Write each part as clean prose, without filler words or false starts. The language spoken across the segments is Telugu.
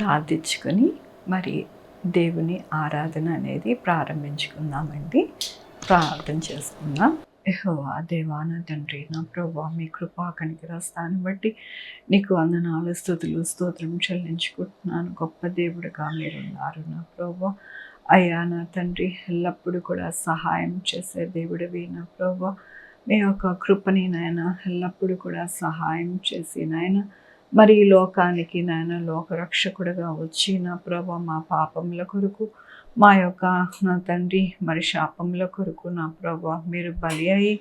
ప్రార్థించుకొని మరి దేవుని ఆరాధన అనేది ప్రారంభించుకుందామండి. ప్రార్థన చేసుకుందాం. యెహోవా దేవా నా తండ్రి నా ప్రభువా, మీ కృపా కనికరస్తాన్ని బట్టి నీకు వందనాలు స్తుతులు స్తోత్రం చెల్లించుకుంటున్నాను. గొప్ప దేవుడుగా మీరున్నారు నా ప్రభువా. అయ్యా నా తండ్రి, ఎల్లప్పుడూ కూడా సహాయం చేసే దేవుడివి నా ప్రభువా. మీ యొక్క కృపని నాయన ఎల్లప్పుడూ కూడా సహాయం చేసి నాయన మరి ఈ లోకానికి నాయన లోకరక్షకుడుగా వచ్చి నా ప్రభా మా పాపముల కొరకు, మా యొక్క నా తండ్రి మరి శాపముల కొరకు నా ప్రభా మీరు బలి అయి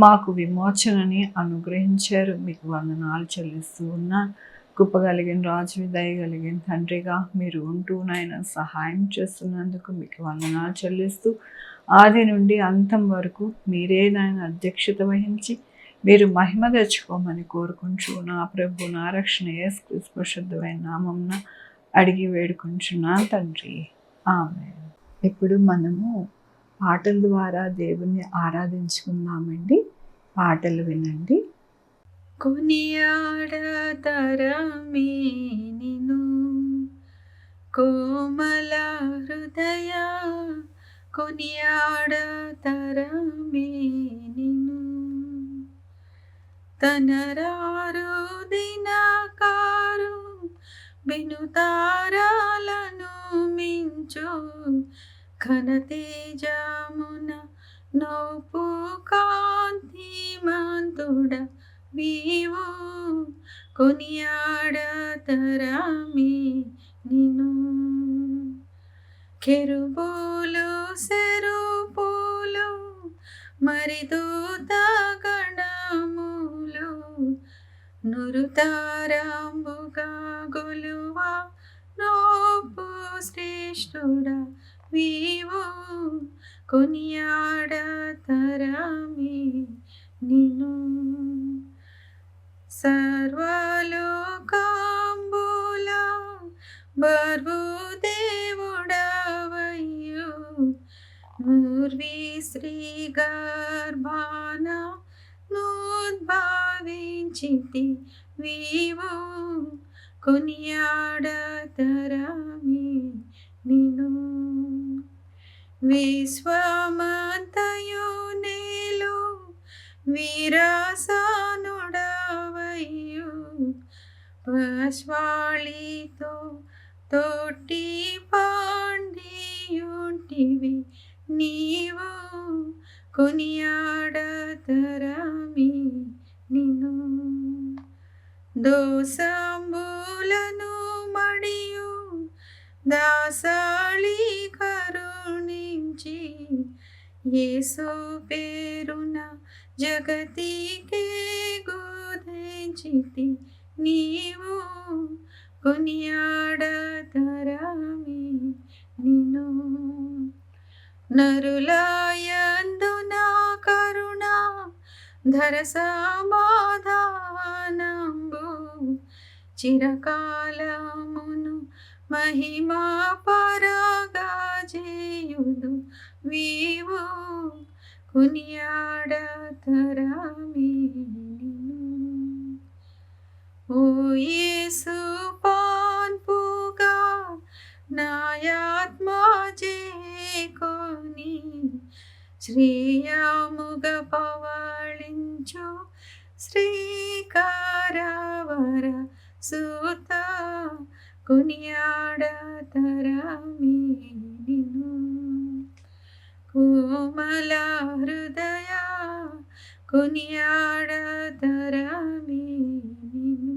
మాకు విమోచనని అనుగ్రహించారు. మీకు వందనాలు చెల్లిస్తూ ఉన్నా. కృప కలిగిన రాజు, దయ కలిగిన తండ్రిగా మీరు ఉంటూ నాయన సహాయం చేస్తున్నందుకు మీకు వందనాలు చెల్లిస్తూ ఆది నుండి అంతం వరకు మీరే నాయన అధ్యక్షత వహించి మీరు మహిమ తెచ్చుకోమని కోరుకుంటూ నా ప్రభు నా రక్షణ యేసుక్రీస్తు పరిశుద్ధమైన నామమున అడిగి వేడుకుంటున్నాను తండ్రి. ఆమేన్. ఇప్పుడు మనము పాటల ద్వారా దేవుణ్ణి ఆరాధించుకుందామండి. పాటలు వినండి. కొనియాడతరమే నిను కోమల హృదయ, కొనియాడతరమే నిను తనరారు దినకారు బినుతారాలను మించు ఘనతేజమున నోపు కాంతిమంతుడ వీవు, కొనియాడతరమే నిను కెరూబులు సెరూపులు మరి దూత గణములు నురుతారంబుగా గొలువా నోపు శ్రేష్ఠుడ వీవు, కొనియాడతరమే నిను సర్వలోకంబుల బర్వు దేవుడవయ్యు మూర్వి శ్రీ గర్భాన నుద్భవించితి వీవు, కొనియాడతరమే నిను విశ్వమంతయు నేలు వీరాసనుడవయ్యు పశ్వాళితో తోటి పాండియుంటివి నీవు, కొనియాడతరమే నిను దోసంబులను మడియు దాసాళి కరుణించి యేసు పేరున జగతికే గోధించితి నీవు, కొనియాడతరమే నిను నరులయందున కరుణ ధర సమాధానంబు చిరకాలమును మహిమా పరగా చేయుదు వీవు, కొనియాడతరమే నిను ఓ యేసు పాన్పుగా నాయాత్మ చేకొని శ్రేయముగ పవళించు శ్రీకారవర సూత, కొనియాడతరమే నిను కోమల హృదయ, కొనియాడతరమే నిను.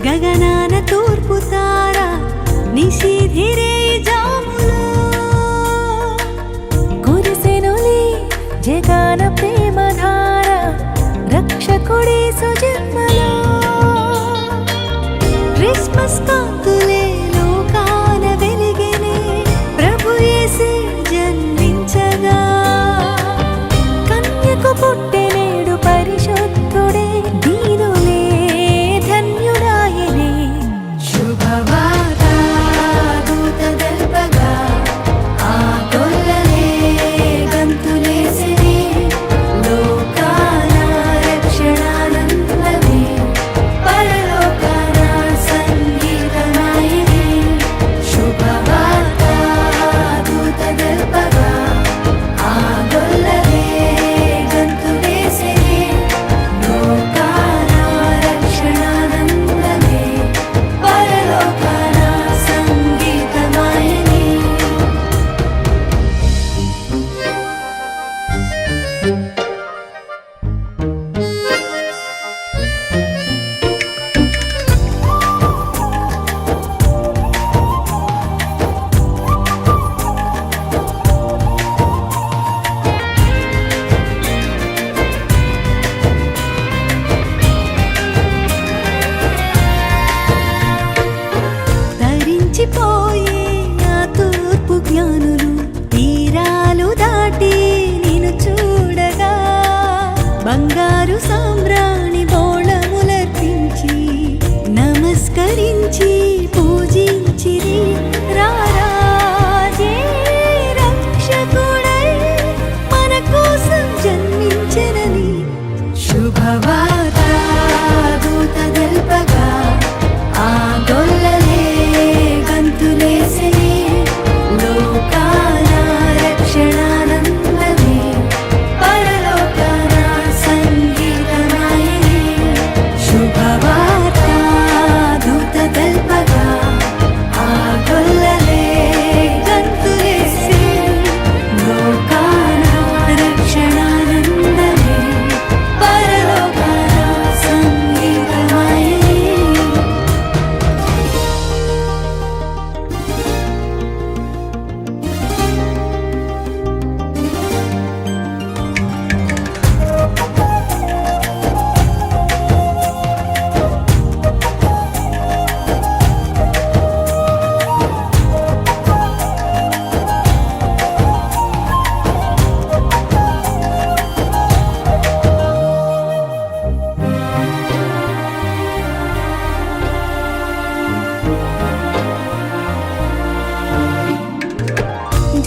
గగనాన తూర్పు తార నిశిధిరే జాములో కురిసెనులే జగాన ప్రేమ ధార బాలకుడేసు జన్మలో క్రిస్మస్ కాంతులే లోకాన వెలిగెనే ప్రభు యేసే జన్మించగా కన్యకు పుట్టెనేడు పరిశుద్ధుడే దీనులే ధన్యుడాయనే శుభవార్త దూత తెల్పగా ఆ గొల్లలే గంతులేసిరి లోకాన రక్షణానందమే పరలోకాన సంగీతమాయిని శుభవార్త దూత తెల్పగా ఆ గొల్లలే గంతులేసిరి లోకాన రక్షణానందమే పరలోకాన సంగీతమాయిని తరించిపోయే ఆ తూర్పు జ్ఞానులు తీరాలు దాటి నిన్ను చూడగా బంగారు సామ్రాణి బోళములర్పించి నమస్కరించి పూజించిరి రారాజే రక్షకుడై మన కోసం జన్మించెనని శుభవార్త దూత తెల్పగా ఆ గొల్లలే గంతులేసిరి లోకాన రక్షణానందమే పరలోకాన సంగీతమాయిని శుభవార్త దూత తెల్పగా ఆ గొల్లలే గంతులేసిరి లోకాన రక్షణానందమే పరలోకాన సంగీతమాయిని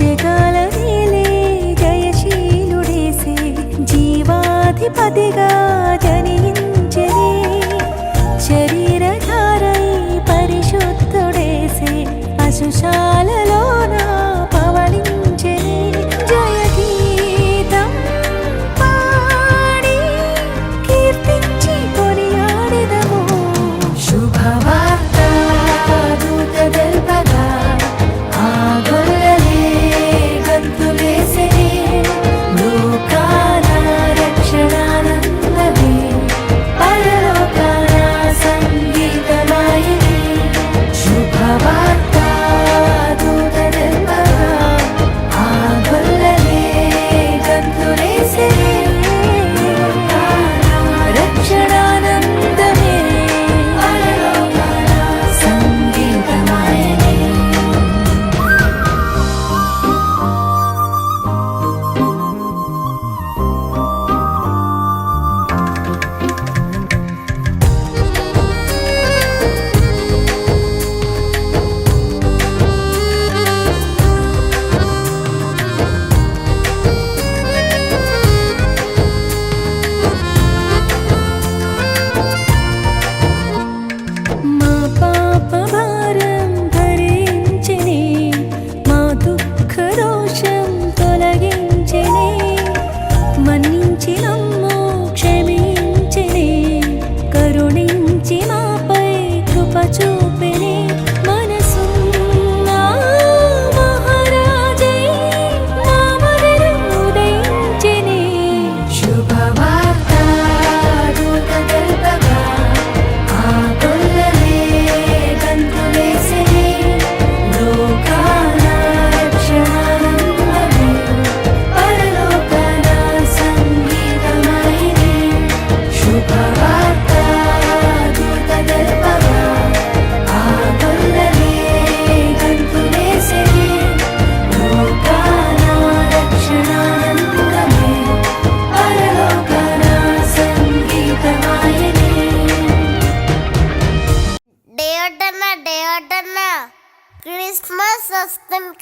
జగాల నేలే జయశీలుడేసే జీవాధిపతిగా జనించెనే శరీరధారై పరిశుద్ధుడేసే పశుశాలలోన పవళించెనే జయగీతం పాడి కీర్తించి కొనియాడెదము శుభవార్త దూత తెల్పగా ఆ గొల్లలే గంతులేసిరి లోకాన రక్షణానందమే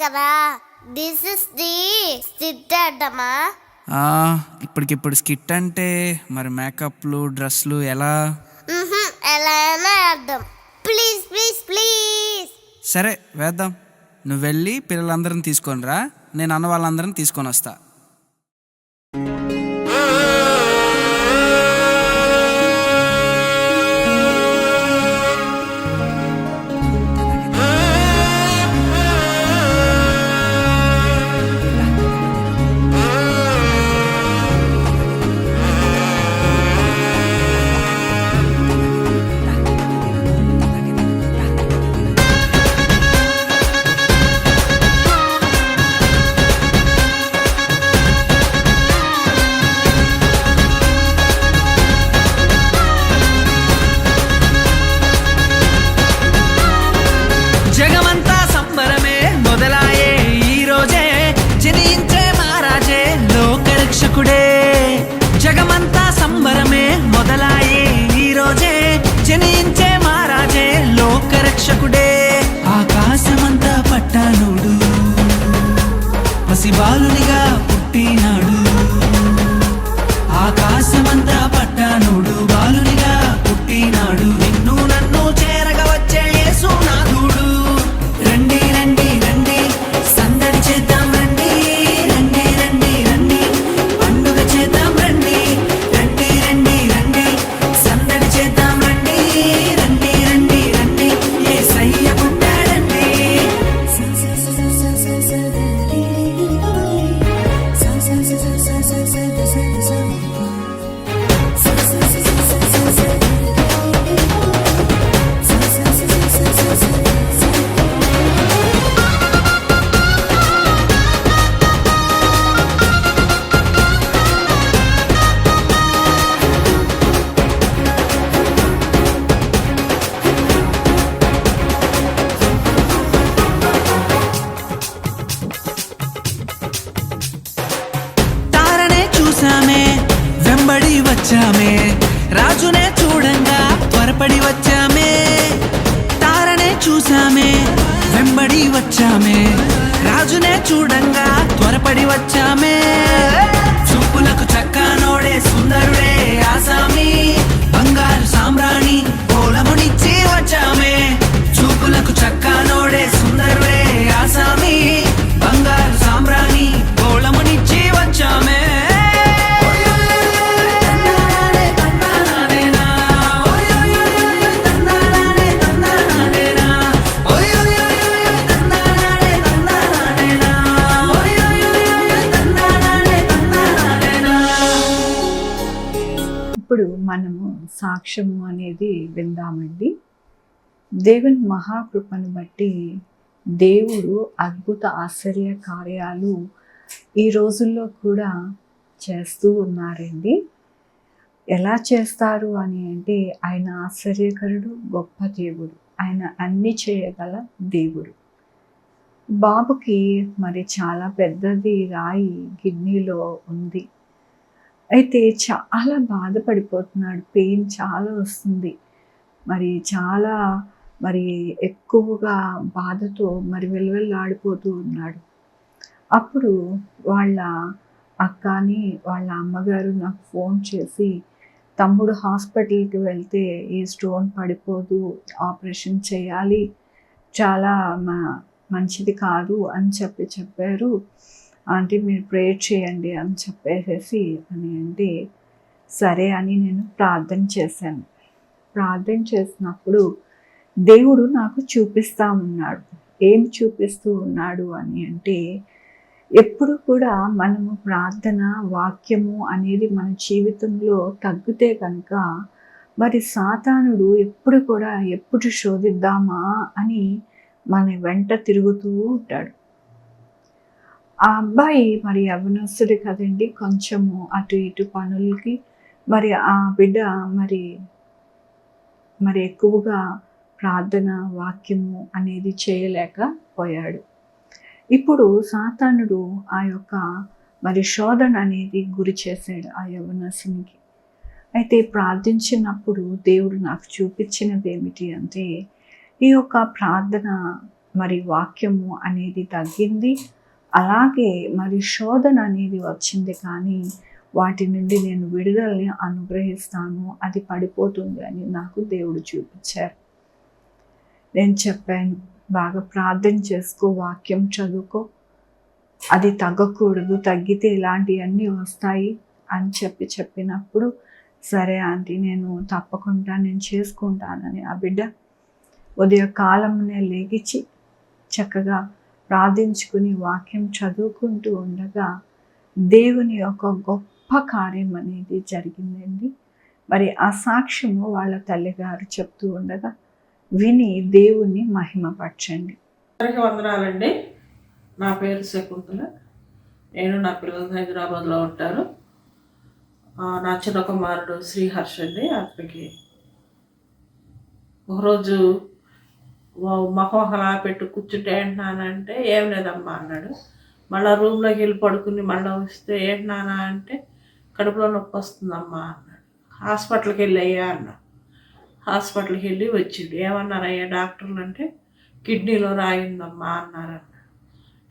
కదా. దిస్ ఇస్ ది స్కిట్ అడ్డమా? ఇప్పటికిప్పుడు స్కిట్ అంటే మరి మేకప్లు డ్రెస్లు ఎలా? ఎలా అయినా అర్థం. Please please please. సరే వేద్దాం. నువ్వు వెళ్ళి పిల్లలందరిని తీసుకొని రా, నేను అన్న వాళ్ళందరిని తీసుకొని వస్తా. జగమంతా సంబరమే మొదలాయే ఈ రోజే, జనించే మహారాజే లోకరక్షకుడే. జగమంతా సంబరమే మొదలాయే ఈ రోజే, జనించే మహారాజే లోకరక్షకుడే. ఆకాశమంతా పట్టానుడు పసిబాలునిగా పుట్టినాడు. ఆకాశమంతా పట్టానుడు బాలునిగా పుట్టినాడు. నిన్ను నన్ను చేరగా వచ్చే యేసునాథుడు. రండి రండి రండి సందడి చేద్దాం రండి. రండి రండి రండి పండుగ చేద్దాం రండి. రండి రండి రండి సందడి చేద్దాం రండి. రండి రండి రండి యేసయ్య పుట్టాడండి. తారనే చూసామే వెంబడి వచ్చామే, రాజునే చూడంగా త్వరపడి వచ్చామే. తారనే చూసామే వెంబడి వచ్చామే, రాజునే చూడంగా త్వరపడి వచ్చామే. చూపులకు చక్కనోడే సుందరుడే ఆసామి, బంగారు సామ్రాణి పోలమునిచ్చి వచ్చామే. చూపులకు చక్కనోడే సుందరుడే ఆసామి, బంగారు సామ్రాణి పోలమునిచ్చి వచ్చామే. ఇప్పుడు మనము సాక్ష్యము అనేది విందామండి. దేవుని మహాకృపను బట్టి దేవుడు అద్భుత ఆశ్చర్య కార్యాలు ఈ రోజుల్లో కూడా చేస్తూ ఉన్నారండి. ఎలా చేస్తారు అని అంటే, ఆయన ఆశ్చర్యకరుడు, గొప్ప దేవుడు, ఆయన అన్ని చేయగల దేవుడు. బాబుకి మరి చాలా పెద్దది రాయి కిడ్నీలో ఉంది. అయితే చాలా బాధపడిపోతున్నాడు, పెయిన్ చాలా వస్తుంది, చాలా ఎక్కువగా బాధతో వెల్వెల్లాడిపోతూ ఉన్నాడు. అప్పుడు వాళ్ళ అక్కని వాళ్ళ అమ్మగారు నాకు ఫోన్ చేసి, తమ్ముడు హాస్పిటల్కి వెళ్తే ఈ స్టోన్ పడిపోదు, ఆపరేషన్ చేయాలి, చాలా మంచిది కాదు అని చెప్పారు. ఆంటీ మీరు ప్రేయర్ చేయండి అని చెప్పేసేసి అని అంటే, సరే అని నేను ప్రార్థన చేశాను. ప్రార్థన చేసినప్పుడు దేవుడు నాకు చూపిస్తూ ఉన్నాడు. ఏం చూపిస్తూ ఉన్నాడు అని అంటే, ఎప్పుడు కూడా మనము ప్రార్థన వాక్యము అనేది మన జీవితంలో తగ్గితే కనుక సాతానుడు ఎప్పుడు శోధిద్దామా అని మన వెంట తిరుగుతూ ఉంటాడు. ఆ అబ్బాయి యవ్వనస్తుడు కదండి, కొంచెము అటు ఇటు పనులకి ఆ బిడ్డ ఎక్కువగా ప్రార్థన వాక్యము అనేది చేయలేకపోయాడు. ఇప్పుడు సాతానుడు ఆ యొక్క శోధన అనేది గురి చేశాడు ఆ యవ్వనస్తునికి. అయితే ప్రార్థించినప్పుడు దేవుడు నాకు చూపించినది ఏమిటి అంటే, ఈ యొక్క ప్రార్థన మరి వాక్యము అనేది తగ్గింది, అలాగే మరి శోధన అనేది వచ్చింది, కానీ వాటి నుండి నేను విడుదలని అనుగ్రహిస్తాను, అది పడిపోతుంది అని నాకు దేవుడు చూపించారు. నేను చెప్పాను, బాగా ప్రార్థన చేసుకో, వాక్యం చదువుకో, అది తగ్గకూడదు, తగ్గితే ఇలాంటివన్నీ వస్తాయి అని చెప్పినప్పుడు సరే ఆంటీ నేను తప్పకుండా నేను చేసుకుంటానని ఆ బిడ్డ ఉదయకాలంనే లేచి చక్కగా ప్రార్థించుకుని వాక్యం చదువుకుంటూ ఉండగా దేవుని యొక్క గొప్ప కార్యం అనేది జరిగిందండి. మరి ఆ సాక్ష్యము వాళ్ళ తల్లిగారు చెప్తూ ఉండగా విని దేవుణ్ణి మహిమపరచండి. అందరికీ వందనాలండి. నా పేరు శకుంతల. నేను నా పిల్లలు హైదరాబాద్లో ఉంటారు. నా చిన్న కుమారుడు శ్రీహర్ష్ అండి. అతనికి ఒకరోజు మొహం అలా పెట్టి కూర్చుంటే ఏంటన్నానంటే ఏం లేదమ్మా అన్నాడు. మళ్ళీ రూమ్లోకి వెళ్ళి పడుకుని మళ్ళీ వస్తే ఏంటి నాన్న అంటే కడుపులో నొప్పి వస్తుందమ్మా అన్నాడు. హాస్పిటల్కి వెళ్ళి అయ్యా అన్నా. హాస్పిటల్కి వెళ్ళి వచ్చిండు. ఏమన్నారయ్యా డాక్టర్లు అంటే కిడ్నీలో రాయిందమ్మా అన్నారన్న.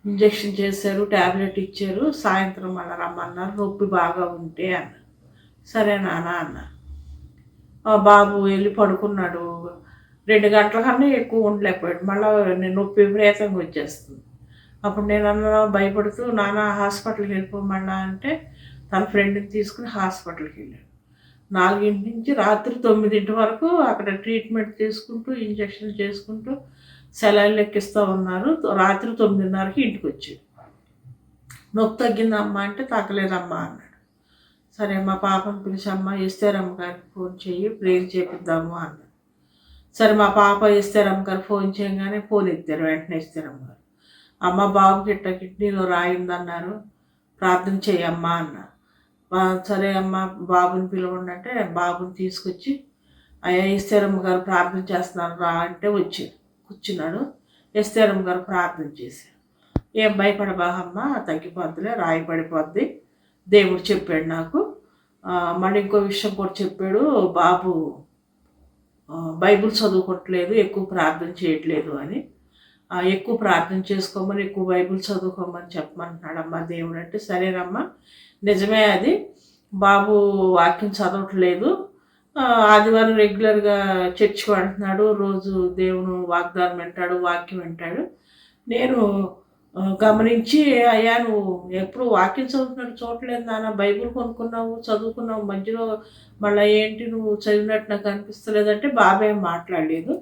ఇంజక్షన్ చేశారు, ట్యాబ్లెట్ ఇచ్చారు, సాయంత్రం మళ్ళీ రమ్మన్నారు, నొప్పి బాగా ఉంటే అన్న. సరే నాన్న అన్న. బాబు వెళ్ళి పడుకున్నాడు. 2 గంటల కన్నా ఎక్కువ ఉండలేకపోయాడు. మళ్ళీ నొప్పి విపరీతంగా వచ్చేస్తుంది. అప్పుడు నేను అన్నా భయపడుతూ నాన్న హాస్పిటల్కి వెళ్ళిపోమన్నా అంటే తన ఫ్రెండ్ని తీసుకుని హాస్పిటల్కి వెళ్ళాడు. 4 నుంచి రాత్రి 9 వరకు అక్కడ ట్రీట్మెంట్ తీసుకుంటూ ఇంజక్షన్ చేసుకుంటూ సెలైన్లు ఎక్కిస్తూ ఉన్నారు. రాత్రి 9:30కి ఇంటికి వచ్చాడు. నొప్పి తగ్గిందమ్మా అంటే తగ్గలేదమ్మా అన్నాడు. సరే మా పాపను పిలిచమ్మా ఎస్తేరమ్మ గారికి ఫోన్ చేయి, ప్రేయర్ చేపిద్దాము అన్నాడు. సరే మా పాప ఎస్తేరమ్మ గారు ఫోన్ చేయగానే ఫోన్ ఎత్తారు. వెంటనే ఎస్తేరమ్మ గారు, అమ్మ బాబుకి ఇట్ట కిడ్నీలో రాయిందన్నారు, ప్రార్థన చేయమ్మా అన్న. సరే అమ్మ బాబుని పిలవండి అంటే బాబుని తీసుకొచ్చి అయ్యా ఎస్తేరమ్మ గారు ప్రార్థన చేస్తున్నారు రా అంటే వచ్చాడు. కూర్చున్నాడు. ఎస్తేరమ్మ గారు ప్రార్థన చేశారు. ఏం భయపడబాహమ్మ, తగ్గిపోద్దులే, రాయి పడిపోద్ది, దేవుడు చెప్పాడు నాకు. మళ్ళీ ఇంకో విషయం కూడా చెప్పాడు, బాబు బైబిల్ చదువుకోవట్లేదు, ఎక్కువ ప్రార్థన చేయట్లేదు అని. ఎక్కువ ప్రార్థన చేసుకోమని, ఎక్కువ బైబిల్ చదువుకోమని చెప్పమంటున్నాడమ్మా దేవుడు అంటే. సరేనమ్మా నిజమే, అది బాబు వాక్యం చదవట్లేదు, ఆదివారం రెగ్యులర్గా చర్చికి వెళ్తున్నాడు, రోజు దేవుని వాగ్దానం వింటాడు, వాక్యం వింటాడు. నేను గమనించి అయ్యా నువ్వు ఎప్పుడు వాక్యం చదువుతున్నాడు చూడలేదు నాన్న, బైబిల్ కొనుక్కున్నావు చదువుకున్నావు, మధ్యలో మళ్ళీ ఏంటి నువ్వు చదివినట్టు నాకు అనిపిస్తలేదంటే బాబాయ్ మాట్లాడలేదు.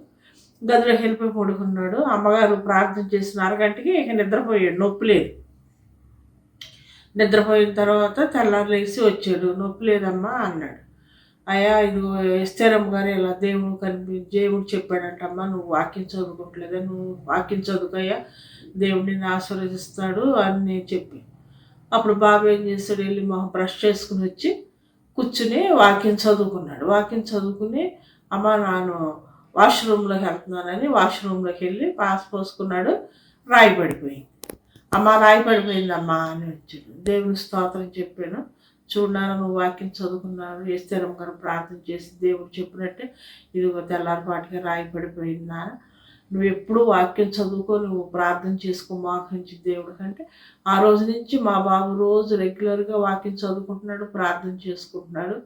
గదిలో వెళ్ళిపోయి పడుకున్నాడు. అమ్మగారు ప్రార్థన చేసిన 1 గంటకి ఇక నిద్రపోయాడు, నొప్పి లేదు. నిద్రపోయిన తర్వాత తెల్లారు లేచి వచ్చాడు, నొప్పి లేదమ్మా అన్నాడు. అయ్యా ఇదిగో ఎస్తేరమ్మ గారు ఇలా దేవుడు చెప్పాడంటమ్మా, నువ్వు వాక్యం చదువుకోవట్లేదా, నువ్వు వాక్యం చదువుకయ్యా దేవుడిని ఆశీర్వదిస్తాడు అని చెప్పి. అప్పుడు బాబు ఏం చేస్తాడు, వెళ్ళి మొహం బ్రష్ చేసుకుని వచ్చి కూర్చుని వాక్యం చదువుకున్నాడు. వాక్యం చదువుకుని అమ్మ నాను వాష్రూమ్లోకి వెళ్తున్నానని వాష్రూమ్లోకి వెళ్ళి పాస్ పోసుకున్నాడు. రాయి పడిపోయింది. అమ్మ రాయి పడిపోయిందమ్మా అని వచ్చాడు. దేవుని స్తోత్రం చెప్పాను. చూడన్నాను నువ్వు వాక్యం చదువుకున్నాను, ఎస్తేరమ్మ గారు ప్రార్థన చేసి దేవుడు చెప్పినట్టే ఇదిగో తెల్లారిపాటిగా రాయి పడిపోయిందా. నువ్వు ఎప్పుడు వాక్యం చదువుకో, నువ్వు ప్రార్థన చేసుకో మోకరించి దేవుడు కంటే. ఆ రోజు నుంచి మా బాబు రోజు రెగ్యులర్గా వాక్యం చదువుకుంటున్నాడు, ప్రార్థన చేసుకుంటున్నాడు.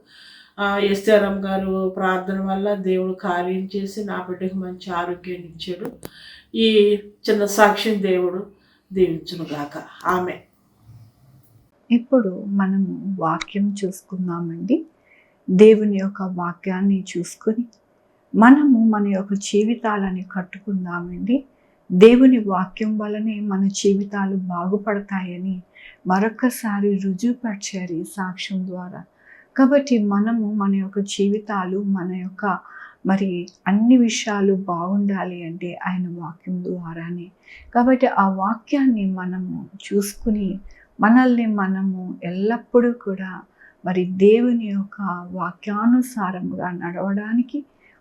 ఎస్తేరమ్మ గారు ప్రార్థన వల్ల దేవుడు కార్యం చేసి నా బిడ్డకి మంచి ఆరోగ్యాన్ని ఇచ్చాడు. ఈ చిన్న సాక్ష్యం దేవుడు దీవించునుగాక. ఆమె. ఇప్పుడు మనము వాక్యం చూసుకుందామండి. దేవుని యొక్క వాక్యాన్ని చూసుకొని మనము మన యొక్క జీవితాలని కట్టుకుందామండి. దేవుని వాక్యం వలనే మన జీవితాలు బాగుపడతాయని మరొకసారి రుజువుపరిచారు ఈ సాక్ష్యం ద్వారా. కాబట్టి మనము మన యొక్క జీవితాలు, మన యొక్క మరి అన్ని విషయాలు బాగుండాలి అంటే ఆయన వాక్యం ద్వారానే. కాబట్టి ఆ వాక్యాన్ని మనము చూసుకుని మనల్ని మనము ఎల్లప్పుడూ కూడా మరి దేవుని యొక్క వాక్యానుసారముగా నడవడానికి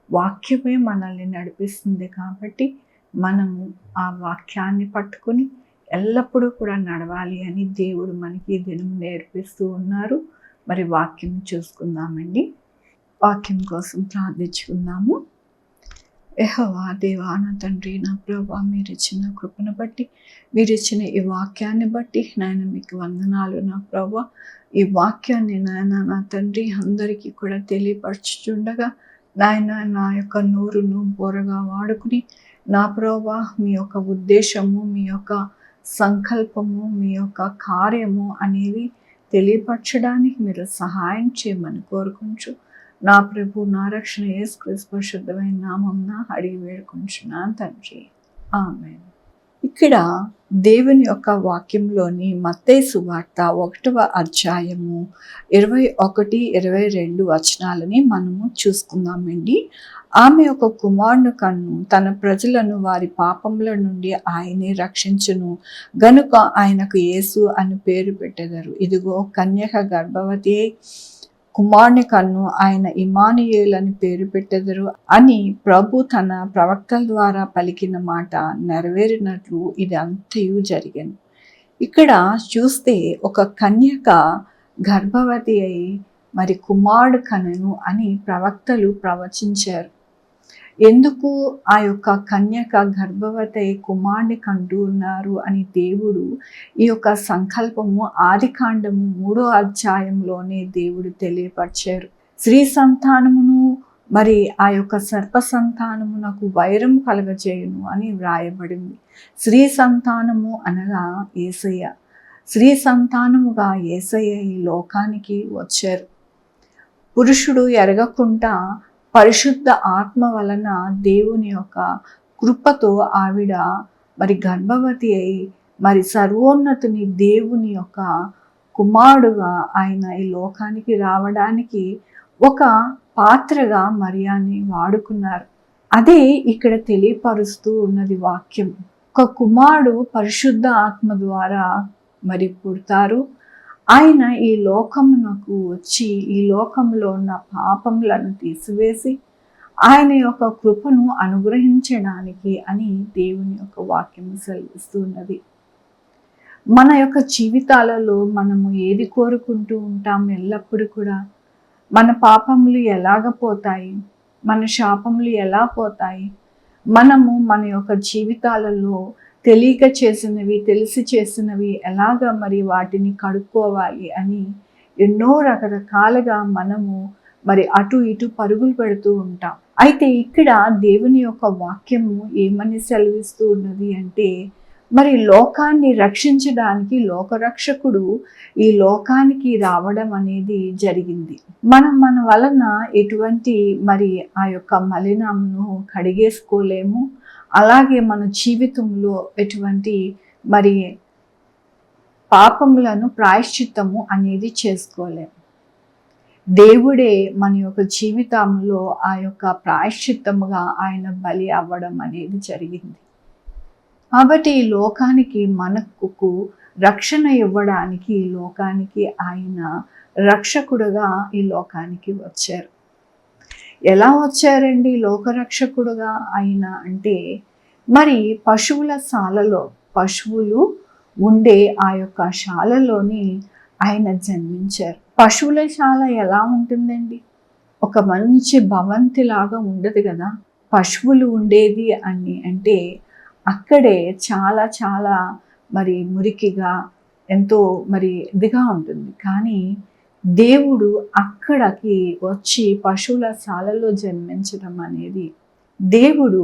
వాక్యమే మనల్ని నడిపిస్తుంది. కాబట్టి మనము ఆ వాక్యాన్ని పట్టుకొని ఎల్లప్పుడూ కూడా నడవాలి అని దేవుడు మనకి దినం నేర్పిస్తూ ఉన్నారు. మరి వాక్యం చూసుకుందామండి. వాక్యం కోసం ప్రార్థించుకుందాము. యెహోవా దేవా నా తండ్రి నా ప్రభా, మీరు ఇచ్చిన కృపను బట్టి, మీరు ఇచ్చిన ఈ వాక్యాన్ని బట్టి నాయన మీకు వందనాలు నా ప్రభా. ఈ వాక్యాన్ని నాయన నా తండ్రి అందరికీ కూడా తెలియపరచుచుండగా నాయన నా యొక్క నోరును బోరగా వాడుకుని నా ప్రభా మీ యొక్క ఉద్దేశము, మీ యొక్క సంకల్పము, మీ యొక్క కార్యము అనేది తెలియపరచడానికి మీరు సహాయం చేయమని కోరుకుంటూ నా ప్రభు నా రక్షణ యేసుక్రీస్తు పరిశుద్ధమైన నామమున అడిగి వేడుకుంటున్నాను తండ్రి, ఆమేన్. ఇక్కడ దేవుని యొక్క వాక్యంలోని మత్తయి సువార్త 1వ అధ్యాయము 21, 22 వచనాలని మనము చూసుకుందామండి. ఆమె ఒక కుమారుని కన్ను, తన ప్రజలను వారి పాపముల నుండి ఆయనే రక్షించును గనుక ఆయనకు యేసు అని పేరు పెట్టెదరు. ఇదిగో కన్యక గర్భవతి కుమారుని కన్ను, ఆయన ఇమ్మానుయేలు అని పేరు పెట్టెదరు అని ప్రభు తన ప్రవక్తల ద్వారా పలికిన మాట నెరవేరినట్లు ఇది అంతయు జరిగాను. ఇక్కడ చూస్తే ఒక కన్యక గర్భవతి అయి మరి కుమారుడు కనెను అని ప్రవక్తలు ప్రవచించారు. ఎందుకు ఆ యొక్క కన్యక గర్భవతి అయి కుమారుని కంటూ ఉన్నారు అని దేవుడు ఈ యొక్క సంకల్పము ఆదికాండము 3వ అధ్యాయంలోనే దేవుడు తెలియపరిచారు. స్త్రీ సంతానమును మరి ఆ యొక్క సర్ప సంతానమునకు వైరం కలగజేయును అని వ్రాయబడింది. స్త్రీ సంతానము అనగా యేసయ్య. స్త్రీ సంతానముగా యేసయ్య ఈ లోకానికి వచ్చారు. పురుషుడు ఎరగకుండా పరిశుద్ధ ఆత్మ వలన దేవుని యొక్క కృపతో ఆవిడ మరి గర్భవతి అయి మరి సర్వోన్నతుని దేవుని యొక్క కుమారుడుగా ఆయన ఈ లోకానికి రావడానికి ఒక పాత్రగా మరియాని వాడుకున్నారు. అదే ఇక్కడ తెలియపరుస్తూ ఉన్నది వాక్యం. ఒక కుమారుడు పరిశుద్ధ ఆత్మ ద్వారా మరి పుడతారు. ఆయన ఈ లోకమునకు వచ్చి ఈ లోకంలో ఉన్న పాపములను తీసివేసి ఆయన యొక్క కృపను అనుగ్రహించడానికి అని దేవుని యొక్క వాక్యం సెలవిస్తున్నది. మన యొక్క జీవితాలలో మనము ఏది కోరుకుంటూ ఉంటాం? ఎల్లప్పుడూ కూడా మన పాపములు ఎలాగ పోతాయి, మన శాపములు ఎలా పోతాయి, మనము మన యొక్క జీవితాలలో తెలియక చేసినవి, తెలిసి చేసినవి ఎలాగ మరి వాటిని కడుక్కోవాలి అని ఎన్నో రకరకాలుగా మనము మరి అటు ఇటు పరుగులు పెడుతూ ఉంటాం. అయితే ఇక్కడ దేవుని యొక్క వాక్యము ఏమని సెలవిస్తూ ఉన్నది అంటే, మరి లోకాన్ని రక్షించడానికి లోకరక్షకుడు ఈ లోకానికి రావడం అనేది జరిగింది. మన వలన ఎటువంటి మరి ఆ యొక్క మలినంను కడిగేసుకోలేము. అలాగే మన జీవితంలో ఎటువంటి మరి పాపములను ప్రాయశ్చిత్తము అనేది చేసుకోలేము. దేవుడే మన యొక్క జీవితంలో ఆ యొక్క ప్రాయశ్చిత్తముగా ఆయన బలి అవ్వడం అనేది జరిగింది. కాబట్టి ఈ లోకానికి మనకు రక్షణ ఇవ్వడానికి ఈ లోకానికి ఆయన రక్షకుడుగా ఈ లోకానికి వచ్చారు. ఎలా వచ్చారండి లోకరక్షకుడుగా ఆయన అంటే, మరి పశువుల శాలలో పశువులు ఉండే ఆ యొక్క శాలలోని ఆయన జన్మించారు. పశువుల శాల ఎలా ఉంటుందండి? ఒక మంచి భవంతిలాగా ఉండదు కదా. పశువులు ఉండేది అని అంటే అక్కడే చాలా చాలా మరి మురికిగా ఎంతో మరి ఇదిగా ఉంటుంది. కానీ దేవుడు అక్కడికి వచ్చి పశువుల శాలలో జన్మించడం అనేది, దేవుడు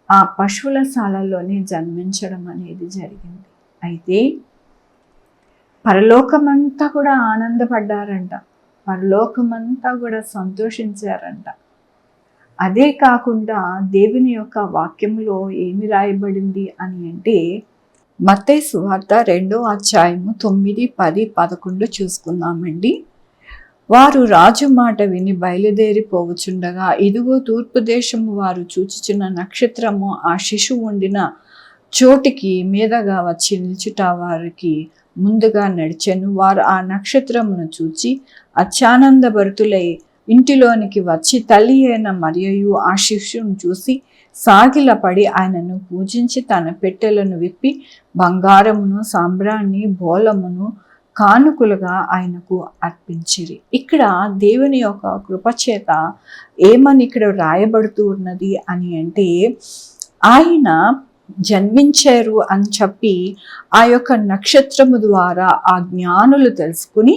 ఆ పశువుల శాలలోనే జన్మించడం అనేది జరిగింది. అయితే పరలోకమంతా కూడా ఆనందపడ్డారంట, పరలోకమంతా కూడా సంతోషించారంట. అదే కాకుండా దేవుని యొక్క వాక్యంలో ఏమి రాయబడింది అని అంటే, మత్తయి సువార్త 2వ అధ్యాయము 9, 10, 11 చూసుకుందామండి. వారు రాజు మాట విని బయలుదేరిపోవచుండగా ఇదిగో తూర్పు దేశము వారు చూచుచున్న నక్షత్రము ఆ శిశువు ఉండిన చోటికి మీదగా వచ్చి నిల్చుట వారికి ముందుగా నడిచెను. వారు ఆ నక్షత్రమును చూచి అత్యానందభరితులై ఇంటిలోనికి వచ్చి తల్లి అయిన మరియయు ఆ శిశువును చూసి సాగిలపడి ఆయనను పూజించి తన పెట్టెలను విప్పి బంగారమును, సాంబ్రాణి, బోలమును కానుకలుగా ఆయనకు అర్పించిరి. ఇక్కడ దేవుని యొక్క కృపచేత ఏమని ఇక్కడ వ్రాయబడుతూ ఉన్నది అని అంటే, ఆయన జన్మించారు అని చెప్పి ఆ యొక్క నక్షత్రము ద్వారా ఆ జ్ఞానులు తెలుసుకుని,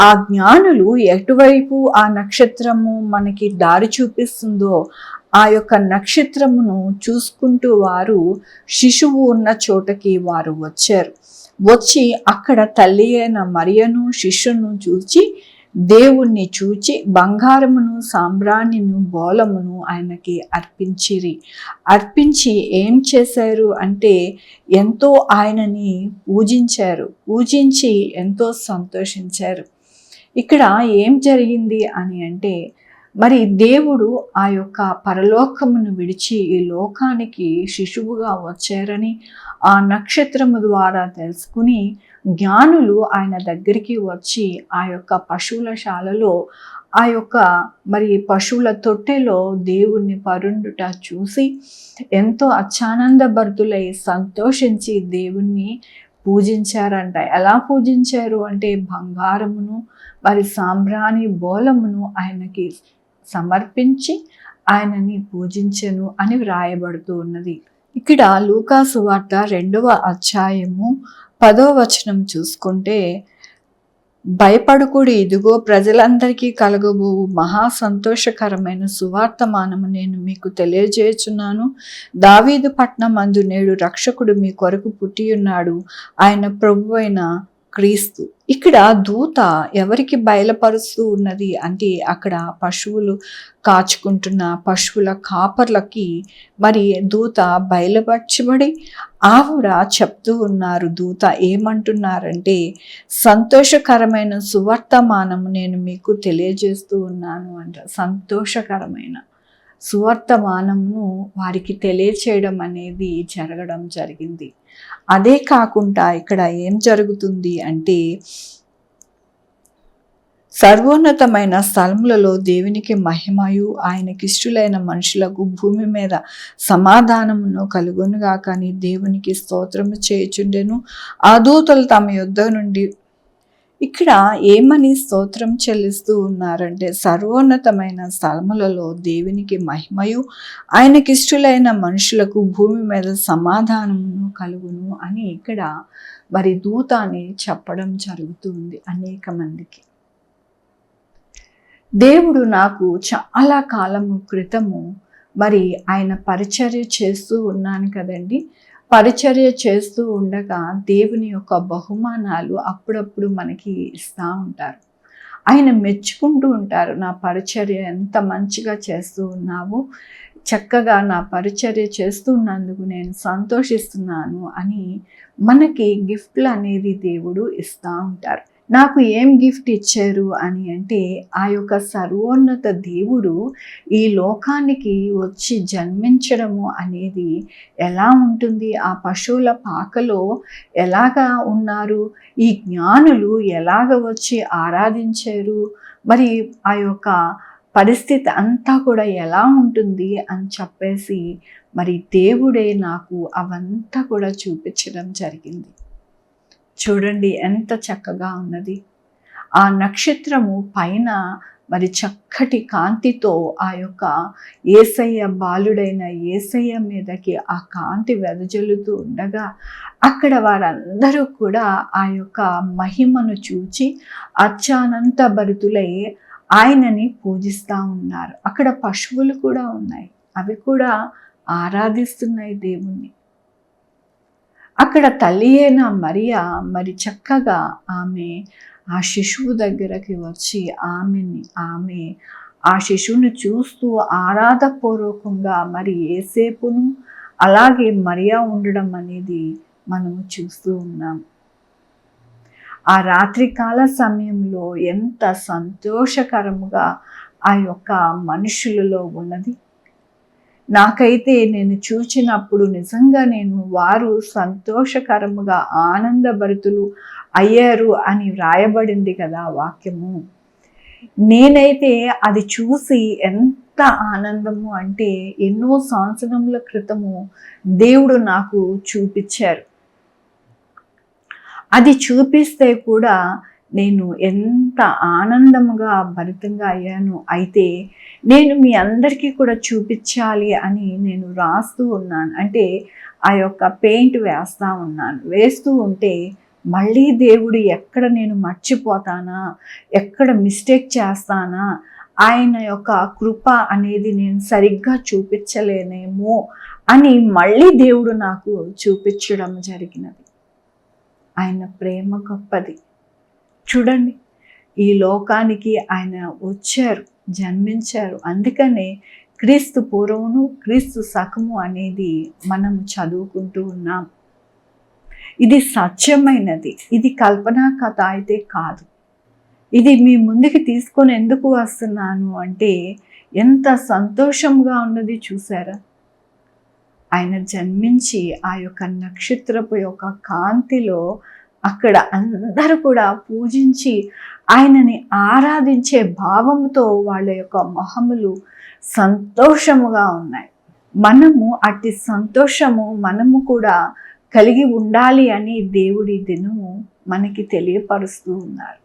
ఆ జ్ఞానులు ఎటువైపు ఆ నక్షత్రము మనకి దారి చూపిస్తుందో ఆ యొక్క నక్షత్రమును చూసుకుంటూ వారు శిశువు ఉన్న చోటకి వారు వచ్చారు. వచ్చి అక్కడ తల్లి అయిన మరియను శిష్యును చూచి దేవుణ్ణి చూచి బంగారమును సాంబ్రాణిను బోలమును ఆయనకి అర్పించిరి. అర్పించి ఏం చేశారు అంటే ఎంతో ఆయనని పూజించి ఎంతో సంతోషించారు. ఇక్కడ ఏం జరిగింది అని అంటే, మరి దేవుడు ఆ యొక్క పరలోకమును విడిచి ఈ లోకానికి శిశువుగా వచ్చారని ఆ నక్షత్రము ద్వారా తెలుసుకుని జ్ఞానులు ఆయన దగ్గరికి వచ్చి ఆ యొక్క పశువుల శాలలో ఆ యొక్క మరి పశువుల తొట్టెలో దేవుణ్ణి పరుండుట చూసి ఎంతో అత్యానందభరితులై సంతోషించి దేవుణ్ణి పూజించారంట. ఎలా పూజించారు అంటే బంగారమును మరి సాంబ్రాణి బోలమును ఆయనకి సమర్పించి ఆయనని పూజించెను అని వ్రాయబడుతూ ఉన్నది. ఇక్కడ లూకా సువార్త 2వ అధ్యాయము 10వ వచనం చూసుకుంటే, భయపడుకుడి, ఇదిగో ప్రజలందరికీ కలగబో మహా సంతోషకరమైన సువార్తమానము నేను మీకు తెలియజేయుచున్నాను. దావీదు పట్టణమందు నేడు రక్షకుడు మీ కొరకు పుట్టియున్నాడు, ఆయన ప్రభువైన క్రీస్తు. ఇక్కడ దూత ఎవరికి బయలుపరుస్తూ ఉన్నది అంటే, అక్కడ పశువులు కాచుకుంటున్న పశువుల కాపర్లకి మరి దూత బయలుపరచబడి ఆవిడ చెప్తూ ఉన్నారు. దూత ఏమంటున్నారంటే, సంతోషకరమైన సువర్తమానము నేను మీకు తెలియజేస్తూ ఉన్నాను అంట. సంతోషకరమైన సువర్తమానమును వారికి తెలియచేయడం అనేది జరగడం జరిగింది. అదే కాకుండా ఇక్కడ ఏం జరుగుతుంది అంటే, సర్వోన్నతమైన స్థలములలో దేవునికి మహిమయు ఆయనకిష్టులైన మనుషులకు భూమి మీద సమాధానమును కలుగునుగా కానీ దేవునికి స్తోత్రము చేయుచుండెను. ఆ దూతలు తమ యొద్ద నుండి ఇక్కడ ఏమని స్తోత్రం చెల్లిస్తూ ఉన్నారంటే, సర్వోన్నతమైన స్థలములలో దేవునికి మహిమయు ఆయనకిష్టులైన మనుషులకు భూమి మీద సమాధానమును కలుగును అని ఇక్కడ మరి దూతాన్ని చెప్పడం జరుగుతుంది అనేక మందికి. దేవుడు నాకు చాలా కాలము క్రితము మరి ఆయన పరిచర్య చేస్తూ ఉన్నాను కదండి. పరిచర్య చేస్తూ ఉండగా దేవుని యొక్క బహుమానాలు అప్పుడప్పుడు మనకి ఇస్తూ ఉంటారు. ఆయన మెచ్చుకుంటూ ఉంటారు, నా పరిచర్య ఎంత మంచిగా చేస్తూ ఉన్నావు, చక్కగా నా పరిచర్య చేస్తున్నందుకు నేను సంతోషిస్తున్నాను అని మనకి గిఫ్ట్లు అనేది దేవుడు ఇస్తూ ఉంటారు. నాకు ఏం గిఫ్ట్ ఇచ్చారు అని అంటే, ఆ యొక్క సర్వోన్నత దేవుడు ఈ లోకానికి వచ్చి జన్మించడము అనేది ఎలా ఉంటుంది, ఆ పశువుల పాకలో ఎలాగా ఉన్నారు, ఈ జ్ఞానులు ఎలాగ వచ్చి ఆరాధించారు, మరి ఆ యొక్క పరిస్థితి అంతా కూడా ఎలా ఉంటుంది అని చెప్పేసి మరి దేవుడే నాకు అవంతా కూడా చూపించడం జరిగింది. చూడండి ఎంత చక్కగా ఉన్నది. ఆ నక్షత్రము పైన మరి చక్కటి కాంతితో ఆ యొక్క యేసయ్య బాలుడైన యేసయ్య మీదకి ఆ కాంతి వెదజల్లుతూ ఉండగా అక్కడ వారందరూ కూడా ఆ యొక్క మహిమను చూచి అత్యానంత భరితులై ఆయనని పూజిస్తూ ఉన్నారు. అక్కడ పశువులు కూడా ఉన్నాయి, అవి కూడా ఆరాధిస్తున్నాయి దేవుణ్ణి. అక్కడ తల్లి అయిన మరియా మరి చక్కగా ఆమె ఆ శిశువు దగ్గరకి వచ్చి ఆమె ఆ శిశువుని చూస్తూ ఆరాధపూర్వకంగా మరి ఏసేపును అలాగే మరియా ఉండడం అనేది మనము చూస్తూ ఉన్నాం. ఆ రాత్రికాల సమయంలో ఎంత సంతోషకరముగా ఆ యొక్క మనుషులలో ఉన్నది. నాకైతే నేను చూచినప్పుడు నిజంగా వారు సంతోషకరముగా ఆనందభరితులు అయ్యారు అని వ్రాయబడింది కదా వాక్యము. నేనైతే అది చూసి ఎంత ఆనందము అంటే, ఎన్నో సంవత్సరముల క్రితము దేవుడు నాకు చూపించారు. అది చూపిస్తే కూడా నేను ఎంత ఆనందముగా భరితంగా అయ్యాను. అయితే నేను మీ అందరికీ కూడా చూపించాలి అని నేను రాస్తూ ఉన్నాను. అంటే ఆ యొక్క పెయింట్ వేస్తూ ఉంటే మళ్ళీ దేవుడు ఎక్కడ నేను మర్చిపోతానా, ఎక్కడ మిస్టేక్ చేస్తానా, ఆయన యొక్క కృప అనేది నేను సరిగ్గా చూపించలేనేమో అని మళ్ళీ దేవుడు నాకు చూపించడం జరిగినది. ఆయన ప్రేమ గొప్పది. చూడండి, ఈ లోకానికి ఆయన వచ్చారు, జన్మించారు. అందుకనే క్రీస్తు పూర్వమును క్రీస్తు సకము అనేది మనం చదువుకుంటూ ఉన్నాం. ఇది సత్యమైనది, ఇది కల్పనా కథ అయితే కాదు. ఇది మీ ముందుకి తీసుకొని ఎందుకు వస్తున్నాను అంటే ఎంత సంతోషంగా ఉన్నది చూసారా. ఆయన జన్మించి ఆ యొక్క నక్షత్రపు యొక్క కాంతిలో అక్కడ అందరూ కూడా పూజించి ఆయనని ఆరాధించే భావంతో వాళ్ళ యొక్క మొహములు సంతోషముగా ఉన్నాయి. మనము అట్టి సంతోషము మనము కూడా కలిగి ఉండాలి అని దేవుడి దినము మనకి తెలియపరుస్తూ ఉన్నారు.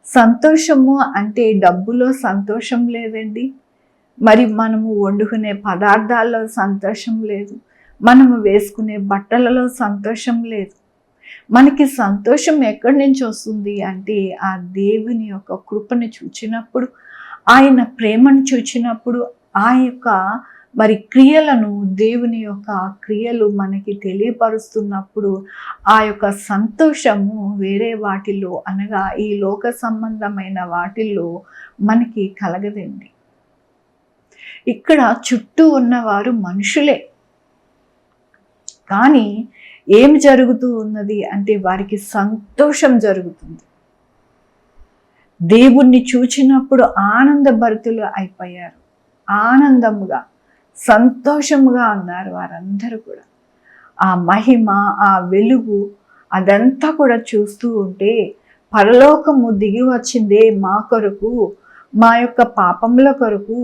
సంతోషము అంటే డబ్బులో సంతోషం లేదండి, మరి మనము వండుకునే పదార్థాల్లో సంతోషం లేదు, మనము వేసుకునే బట్టలలో సంతోషం లేదు. మనకి సంతోషం ఎక్కడి నుంచి వస్తుంది అంటే ఆ దేవుని యొక్క కృపను చూచినప్పుడు, ఆయన ప్రేమను చూచినప్పుడు, ఆ యొక్క మరి క్రియలను, దేవుని యొక్క క్రియలు మనకి తెలియపరుస్తున్నప్పుడు ఆ యొక్క సంతోషము వేరే వాటిల్లో అనగా ఈ లోక సంబంధమైన వాటిల్లో మనకి కలగదండి. ఇక్కడ చుట్టూ ఉన్నవారు మనుషులే, కానీ ఏం జరుగుతూ ఉన్నది అంటే వారికి సంతోషం జరుగుతుంది. దేవుణ్ణి చూచినప్పుడు ఆనందభరితులు అయిపోయారు, ఆనందముగా సంతోషముగా ఉన్నారు వారందరూ కూడా. ఆ మహిమ, ఆ వెలుగు అదంతా కూడా చూస్తూ ఉంటే పరలోకము దిగి వచ్చిందే మా కొరకు, మా యొక్క పాపముల కొరకు,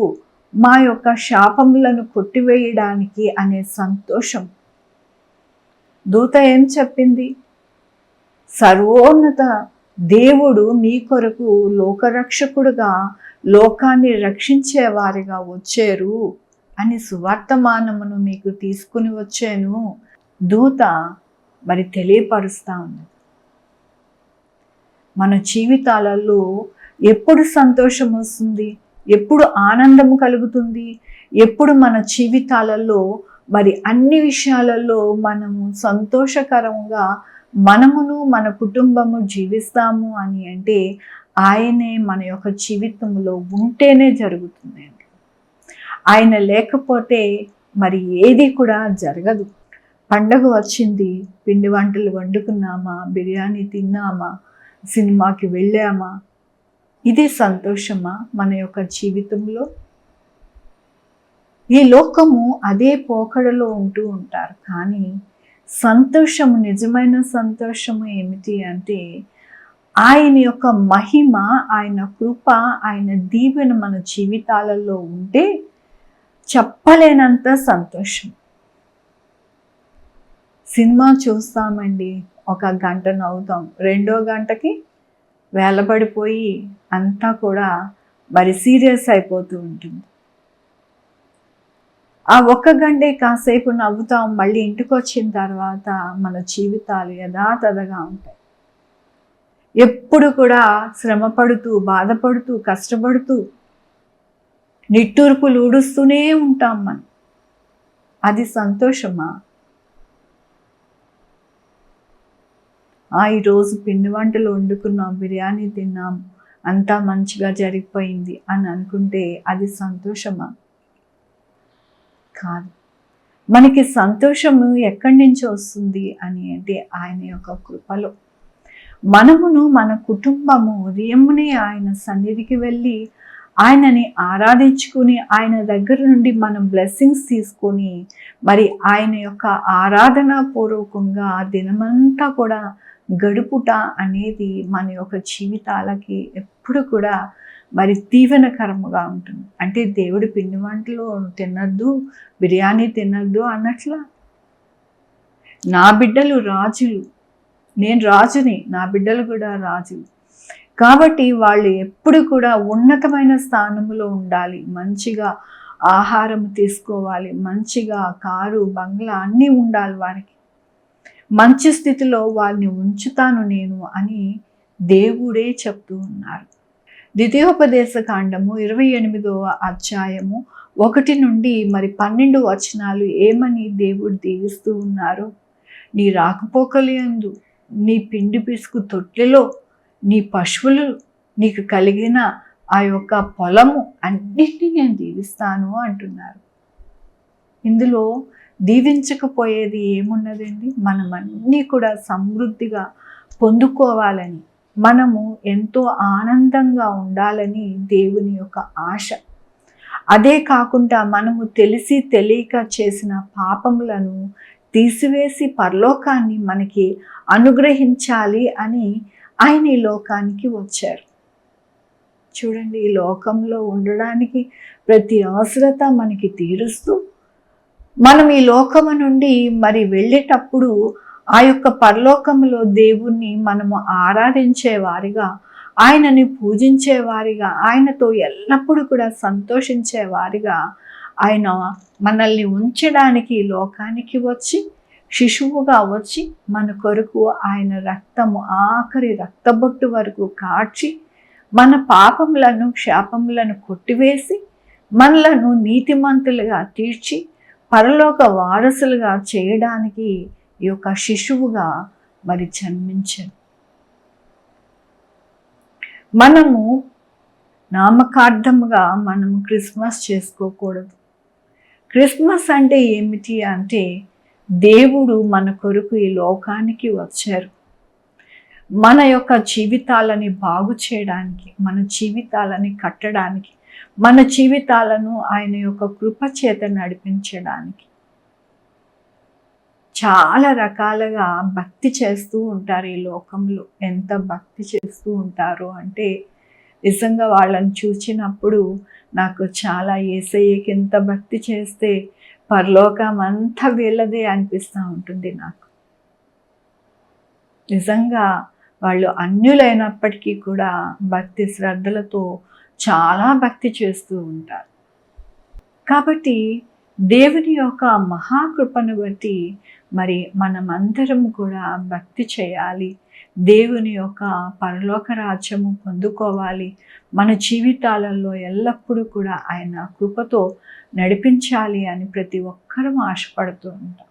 మా యొక్క శాపములను కొట్టివేయడానికి అనే సంతోషం. దూత ఏం చెప్పింది? సర్వోన్నత దేవుడు మీ కొరకు లోకరక్షకుడుగా లోకాన్ని రక్షించే వారిగా వచ్చారు అని సువార్తమానమును మీకు తీసుకుని వచ్చాను దూత మరి తెలియపరుస్తూ ఉంది. మన జీవితాలలో ఎప్పుడు సంతోషం వస్తుంది, ఎప్పుడు ఆనందము కలుగుతుంది, ఎప్పుడు మన జీవితాలలో మరి అన్ని విషయాలలో మనము సంతోషకరంగా మనమును మన కుటుంబము జీవిస్తాము అని అంటే ఆయనే మన యొక్క జీవితంలో ఉంటేనే జరుగుతుంది. ఆయన లేకపోతే మరి ఏది కూడా జరగదు. పండగ వచ్చింది, పిండి వంటలు వండుకున్నామా, బిర్యానీ తిన్నామా, సినిమాకి వెళ్ళామా, ఇది సంతోషమా మన యొక్క జీవితంలో? ఈ లోకము అదే పోకడలో ఉంటూ ఉంటారు. కానీ సంతోషము, నిజమైన సంతోషము ఏమిటి అంటే ఆయన యొక్క మహిమ, ఆయన కృప, ఆయన దీవెన మన జీవితాలలో ఉంటే చెప్పలేనంత సంతోషం. సినిమా చూస్తామండి, ఒక గంట నవ్వుతాం, రెండో గంటకి వేలబడిపోయి అంతా కూడా మరి సీరియస్ అయిపోతూ ఉంటుంది. ఆ ఒక్క గంటే కాసేపు నవ్వుతాం, మళ్ళీ ఇంటికి వచ్చిన తర్వాత మన జీవితాలు యథాతథగా ఉంటాయి. ఎప్పుడు కూడా శ్రమపడుతూ, బాధపడుతూ, కష్టపడుతూ, నిట్టూర్పులు ఊడుస్తూనే ఉంటాం మనం. అది సంతోషమా? ఈరోజు పిండి వంటలు వండుకున్నాం, బిర్యానీ తిన్నాం, అంతా మంచిగా జరిగిపోయింది అని అనుకుంటే అది సంతోషమా? కాదు. మనకి సంతోషము ఎక్కడి నుంచి వస్తుంది అని అంటే ఆయన యొక్క కృపలో. మనమును మన కుటుంబము ఉదయమునే ఆయన సన్నిధికి వెళ్ళి ఆయనని ఆరాధించుకుని ఆయన దగ్గర నుండి మనం బ్లెస్సింగ్స్ తీసుకొని మరి ఆయన యొక్క ఆరాధనా పూర్వకంగా దినమంతా కూడా గడుపుట అనేది మన యొక్క జీవితాలకి ఎప్పుడు కూడా మరి దీవెనకరముగా ఉంటుంది. అంటే దేవుడి పిండి వంటలు తినద్దు, బిర్యానీ తినద్దు అన్నట్లా. నా బిడ్డలు రాజులు, నేను రాజుని, నా బిడ్డలు కూడా రాజు. కాబట్టి వాళ్ళు ఎప్పుడు కూడా ఉన్నతమైన స్థానంలో ఉండాలి, మంచిగా ఆహారం తీసుకోవాలి, మంచిగా కారు బంగ్లా అన్నీ ఉండాలి వారికి. మంచి స్థితిలో వారిని ఉంచుతాను నేను అని దేవుడే చెప్తూ ఉన్నారు. ద్వితీయోపదేశ కాండము 28వ అధ్యాయము 1 నుండి 12 వచనాలు ఏమని దేవుడు దీవిస్తూ ఉన్నారు. నీ రాకపోకలందు, నీ పిండి పిసుకు తొట్టెలో, నీ పశువులు, నీకు కలిగిన ఆ యొక్క పొలము అన్నిటినీ నేను దీవిస్తాను అంటున్నారు. ఇందులో దీవించకపోయేది ఏమున్నదండి? మనం అన్నీ కూడా సమృద్ధిగా పొందుకోవాలని, మనము ఎంతో ఆనందంగా ఉండాలని దేవుని యొక్క ఆశ. అదే కాకుండా మనము తెలిసి తెలియక చేసిన పాపములను తీసివేసి పరలోకాన్ని మనకి అనుగ్రహించాలి అని ఆయన ఈ లోకానికి వచ్చారు. చూడండి, ఈ లోకంలో ఉండడానికి ప్రతి అవసరత మనకి తీరుస్తూ, మనం ఈ లోకము నుండి మరి వెళ్ళేటప్పుడు ఆ యొక్క పరలోకంలో దేవుణ్ణి మనము ఆరాధించే వారిగా, ఆయనని పూజించే వారిగా, ఆయనతో ఎల్లప్పుడూ కూడా సంతోషించే వారిగా ఆయన మనల్ని ఉంచడానికి ఈ లోకానికి వచ్చి, శిశువుగా వచ్చి మన కొరకు ఆయన రక్తము ఆఖరి రక్తబొట్టు వరకు కాచి మన పాపములను శాపములను కొట్టివేసి మనలను నీతిమంతులుగా తీర్చి పరలోక వారసులుగా చేయడానికి ఈ యొక్క శిశువుగా మరి జన్మించాడు. మనము నామకార్థముగా మనము క్రిస్మస్ చేసుకోకూడదు. క్రిస్మస్ అంటే ఏమిటి అంటే, దేవుడు మన కొరకు ఈ లోకానికి వచ్చారు. మన యొక్క జీవితాలని బాగు చేయడానికి, మన జీవితాలని కట్టడానికి, మన జీవితాలను ఆయన యొక్క కృప చేత నడిపించడానికి. చాలా రకాలుగా భక్తి చేస్తూ ఉంటారు ఈ లోకంలో. ఎంత భక్తి చేస్తూ ఉంటారు అంటే, నిజంగా వాళ్ళని చూసినప్పుడు నాకు చాలా యేసయ్యకి ఎంత భక్తి చేస్తే పరలోకం అంతా వీళ్ళదే అనిపిస్తూ ఉంటుంది నాకు. నిజంగా వాళ్ళు అన్యులైనప్పటికీ కూడా భక్తి శ్రద్ధలతో చాలా భక్తి చేస్తూ ఉంటారు. కాబట్టి దేవుని యొక్క మహాకృపను బట్టి మరి మనమందరం కూడా భక్తి చేయాలి. దేవుని యొక్క పరలోక రాజ్యము పొందుకోవాలి. మన జీవితాలలో ఎల్లప్పుడూ కూడా ఆయన కృపతో నడిపించాలి అని ప్రతి ఒక్కరూ ఆశపడుతూ ఉంటాం.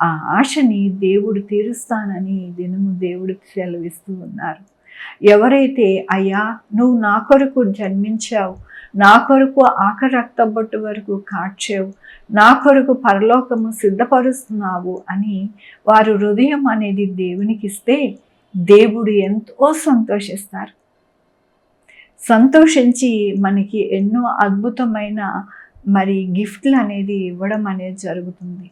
ఆ ఆశని దేవుడు తీరుస్తానని దినము దేవుడికి సెలవిస్తూ ఉన్నారు. ఎవరైతే అయ్యా నువ్వు నా కొరకు జన్మించావు, నా కొరకు ఆఖరి రక్తబొట్టు వరకు కాచావు, నా కొరకు పరలోకము సిద్ధపరుస్తున్నావు అని వారు హృదయం అనేది దేవునికి ఇస్తే దేవుడు ఎంతో సంతోషిస్తారు. సంతోషించి మనకి ఎన్నో అద్భుతమైన మరి గిఫ్ట్లు అనేది ఇవ్వడం అనేది జరుగుతుంది.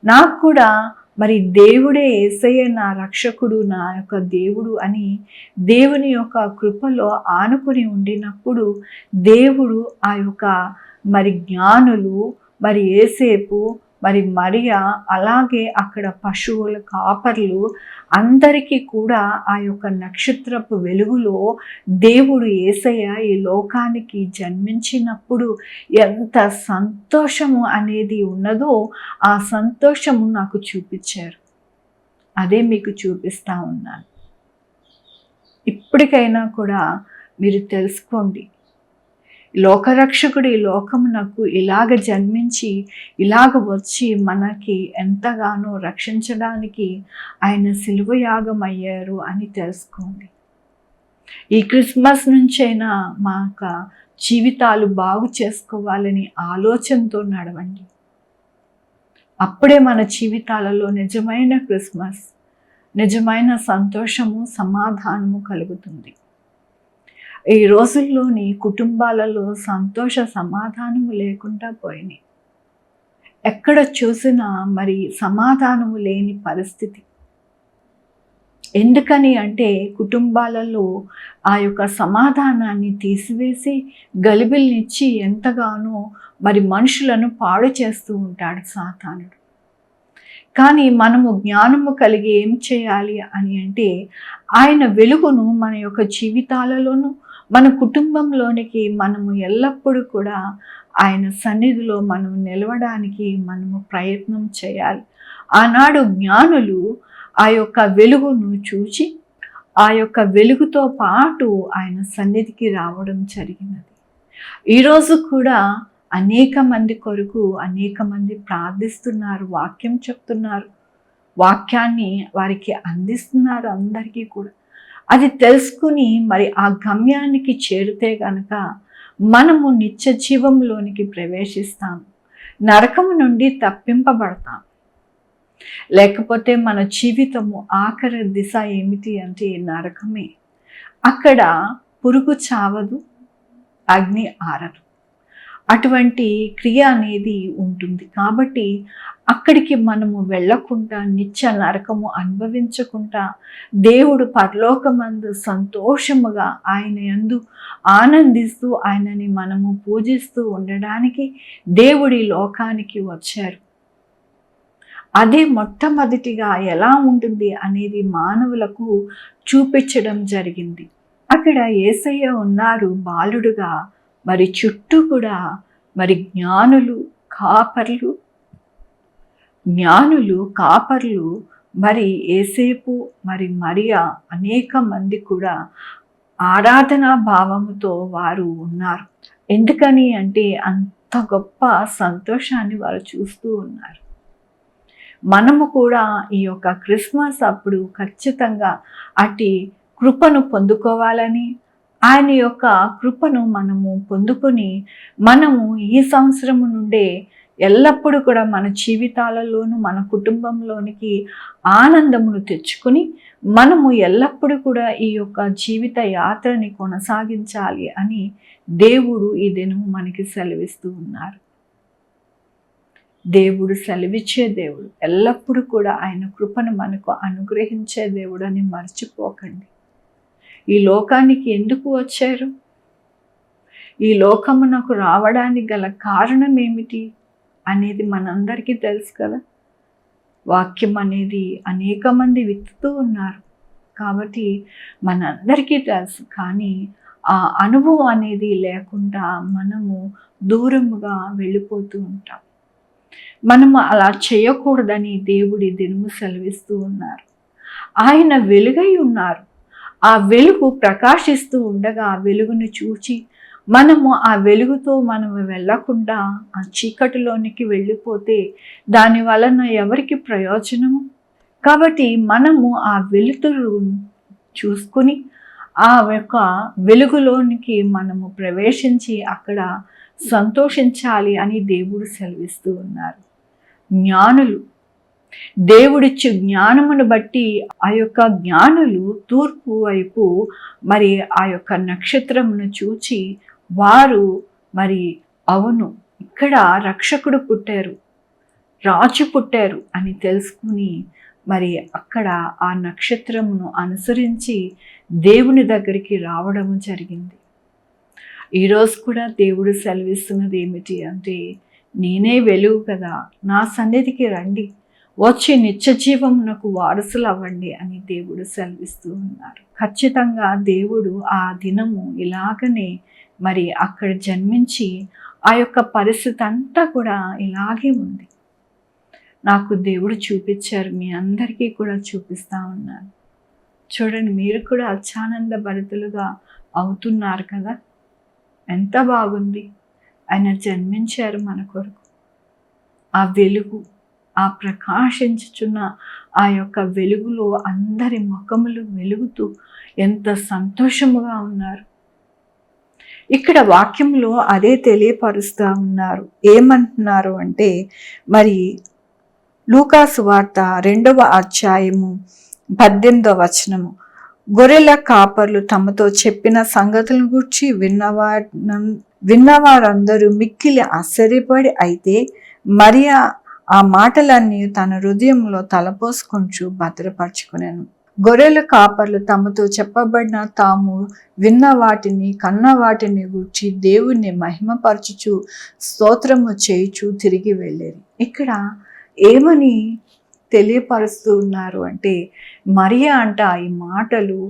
నాకు కూడా మరి దేవుడే యేసయ్య నా రక్షకుడు, నా యొక్క దేవుడు అని దేవుని యొక్క కృపలో ఆనుకుని ఉండినప్పుడు దేవుడు ఆ యొక్క మరి జ్ఞానులు, మరి యేసేపు, మరి మరియా, అలాగే అక్కడ పశువుల కాపర్లు అందరికీ కూడా ఆ యొక్క నక్షత్రపు వెలుగులో దేవుడు యేసయ్య ఈ లోకానికి జన్మించినప్పుడు ఎంత సంతోషము అనేది ఉన్నదో ఆ సంతోషము నాకు చూపించారు. అదే మీకు చూపిస్తూ ఉన్నాను. ఇప్పటికైనా కూడా మీరు తెలుసుకోండి, లోకరక్షకుడు ఈ లోకమునకు ఇలాగ జన్మించి ఇలాగ వచ్చి మనకి ఎంతగానో రక్షించడానికి ఆయన సిలువ యాగం అయ్యారు అని తెలుసుకోండి. ఈ క్రిస్మస్ నుంచైనా మా యొక్క జీవితాలు బాగు చేసుకోవాలని ఆలోచనతో నడవండి. అప్పుడే మన జీవితాలలో నిజమైన క్రిస్మస్, నిజమైన సంతోషము, సమాధానము కలుగుతుంది. ఈ రోజుల్లోని కుటుంబాలలో సంతోష సమాధానము లేకుండా పోయినాయి. ఎక్కడ చూసినా మరి సమాధానము లేని పరిస్థితి. ఎందుకని అంటే కుటుంబాలలో ఆ యొక్క సమాధానాన్ని తీసివేసి గలిబిల్నిచ్చి ఎంతగానో మరి మనుషులను పాడు చేస్తూ ఉంటాడు సాతానుడు. కానీ మనము జ్ఞానము కలిగి ఏం చేయాలి అని అంటే ఆయన వెలుగును మన యొక్క జీవితాలలోనూ మన కుటుంబంలోనికి మనము ఎల్లప్పుడూ కూడా ఆయన సన్నిధిలో మనం నిలవడానికి మనము ప్రయత్నం చేయాలి. ఆనాడు జ్ఞానులు ఆ యొక్క వెలుగును చూచి ఆ యొక్క వెలుగుతో పాటు ఆయన సన్నిధికి రావడం జరిగినది. ఈరోజు కూడా అనేక మంది కొరకు అనేక మంది ప్రార్థిస్తున్నారు, వాక్యం చెప్తున్నారు, వాక్యాన్ని వారికి అందిస్తున్నారు అందరికీ కూడా. అది తెలుసుకుని మరి ఆ గమ్యానికి చేరితే గనక మనము నిత్య జీవంలోనికి ప్రవేశిస్తాం, నరకము నుండి తప్పింపబడతాం. లేకపోతే మన జీవితము ఆఖరి దిశ ఏమిటి అంటే నరకమే. అక్కడ పురుగు చావదు, అగ్ని ఆరదు, అటువంటి క్రియ అనేది ఉంటుంది. కాబట్టి అక్కడికి మనము వెళ్ళకుండా నిత్య నరకము అనుభవించకుండా దేవుడు పరలోకమందు సంతోషముగా ఆయన యందు ఆనందిస్తూ ఆయనని మనము పూజిస్తూ ఉండడానికి దేవుడి లోకానికి వచ్చారు. అదే మొట్టమొదటిగా ఎలా ఉంటుంది అనేది మానవులకు చూపించడం జరిగింది. అక్కడ యేసయ్య ఉన్నారు బాలుడుగా, మరి చుట్టూ కూడా మరి జ్ఞానులు కాపర్లు మరి యేసేపు మరి మరియా అనేక మంది కూడా ఆరాధనా భావముతో వారు ఉన్నారు. ఎందుకని అంటే అంత గొప్ప సంతోషాన్ని వారు చూస్తూ ఉన్నారు. మనము కూడా ఈ యొక్క క్రిస్మస్ అప్పుడు ఖచ్చితంగా అట్టి కృపను పొందుకోవాలని, ఆయన యొక్క కృపను మనము పొందుకొని మనము ఈ సంవత్సరము నుండే ఎల్లప్పుడూ కూడా మన జీవితాలలోనూ మన కుటుంబంలోనికి ఆనందమును తెచ్చుకొని మనము ఎల్లప్పుడూ కూడా ఈ యొక్క జీవిత యాత్రని కొనసాగించాలి అని దేవుడు ఈ దినము మనకి సెలవిస్తూ ఉన్నారు. దేవుడు సెలవిచ్చే దేవుడు, ఎల్లప్పుడూ కూడా ఆయన కృపను మనకు అనుగ్రహించే దేవుడు అని మర్చిపోకండి. ఈ లోకానికి ఎందుకు వచ్చారు? ఈ లోకమునకు రావడానికి గల కారణం ఏమిటి అనేది మనందరికీ తెలుసు కదా. వాక్యం అనేది అనేక మంది విత్తుతూ ఉన్నారు కాబట్టి మనందరికీ తెలుసు. కానీ ఆ అనుభవం అనేది లేకుండా మనము దూరముగా వెళ్ళిపోతూ ఉంటాం. మనము అలా చేయకూడదని దేవుడి దినము సెలవిస్తూ ఉన్నారు. ఆయన వెలుగై ఉన్నారు. ఆ వెలుగు ప్రకాశిస్తూ ఉండగా ఆ వెలుగును చూచి మనము ఆ వెలుగుతో మనము వెళ్ళకుండా ఆ చీకటిలోనికి వెళ్ళిపోతే దాని వలన ఎవరికి ప్రయోజనము? కాబట్టి మనము ఆ వెలుతురు చూసుకుని ఆ యొక్క వెలుగులోనికి మనము ప్రవేశించి అక్కడ సంతోషించాలి అని దేవుడు సెలవిస్తూ ఉన్నారు. జ్ఞానులు, దేవుడిచ్చు జ్ఞానమును బట్టి ఆ యొక్క జ్ఞానులు తూర్పు వైపు మరి ఆ యొక్క నక్షత్రమును చూచి వారు మరి అవును ఇక్కడ రక్షకుడు పుట్టారు, రాజు పుట్టారు అని తెలుసుకుని మరి అక్కడ ఆ నక్షత్రమును అనుసరించి దేవుని దగ్గరికి రావడము జరిగింది. ఈరోజు కూడా దేవుడు సెలవిస్తున్నది ఏమిటి అంటే నేనే వెలుగు కదా, నా సన్నిధికి రండి, వచ్చి నిత్య జీవమునకు వారసులు అవ్వండి అని దేవుడు సెలవిస్తూ ఉన్నారు. ఖచ్చితంగా దేవుడు ఆ దినము ఇలాగనే మరి అక్కడ జన్మించి ఆ యొక్క పరిస్థితి అంతా కూడా ఇలాగే ఉంది. నాకు దేవుడు చూపించారు, మీ అందరికీ కూడా చూపిస్తూ ఉన్నాను. చూడండి, మీరు కూడా అత్యానంద భరితులుగా అవుతున్నారు కదా. ఎంత బాగుంది, ఆయన జన్మించారు మన కొరకు. ఆ వెలుగు, ఆ ప్రకాశించుచున్న ఆ యొక్క వెలుగులో అందరి ముఖములు వెలుగుతూ ఎంత సంతోషముగా ఉన్నారు. ఇక్కడ వాక్యంలో అదే తెలియపరుస్తూ ఉన్నారు. ఏమంటున్నారు అంటే మరి లూకా సువార్త 2వ అధ్యాయము 18వ వచనము, గొర్రెల కాపర్లు తమతో చెప్పిన సంగతులను గూర్చి విన్నవారందరూ మిక్కిలి ఆశ్చర్యపడి, అయితే మరియా ఆ మాటలన్నీ తన హృదయంలో తలపోసుకొంచు భద్రపరచుకునేను. గొర్రెల కాపర్లు తమతో చెప్పబడిన తాము విన్న వాటిని కన్న వాటిని గూర్చి దేవుణ్ణి మహిమపరచుచు స్తోత్రము చేయుచు తిరిగి వెళ్ళేది. ఇక్కడ ఏమని తెలియపరుస్తూ ఉన్నారు అంటే మరియా అంట ఈ మాటలు,